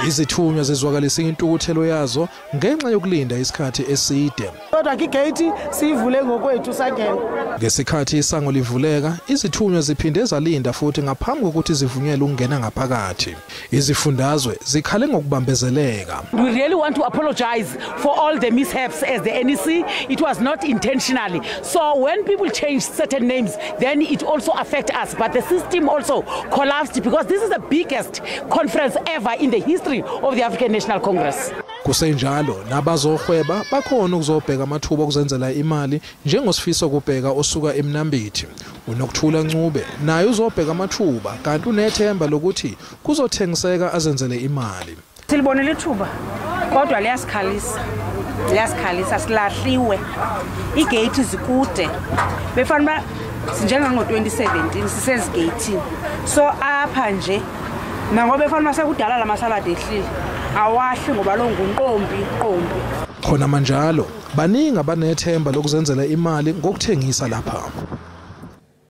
Izithunywa zizwakalisa intukuthelo yazo ngenxa yokulinda isikhathi eside. Kodwa igate sivule ngokwethu sagena. Ngesikhathi isango livuleka, izithunywa ziphinde zalinda futhi ngaphambi kokuthi zivunyelwe ukungena ngaphakathi. Izifundazwe zikhale ngokubambezeleka. We really want to apologize for all the mishaps as the NEC. It was not intentionally. So when people change certain names, then it also affects us. But the system also collapsed because this is the biggest conference ever in the history of the African National Congress. Kusenjalo nabazohweba bakhona ukuzobheka amathuba okuzenzela imali njengosifiso kubheka osuka eMnambithi. UNokuthula Ncube naye uzobheka amathuba kanti unethemba lokuthi kuzothengiseka azenzele imali. Silibonile ithuba kodwa liyasikhalisa silahliwe. Igate zikude. Befanele sinjenga ngo2017 sisezigate. So apha nje nangoba befanele sekudala lamasalad ehlile. Awahle ngoba lo ngunqombi. Khona manjalo baningi abanethemba lokuzenzela imali ngokuthengisa lapha.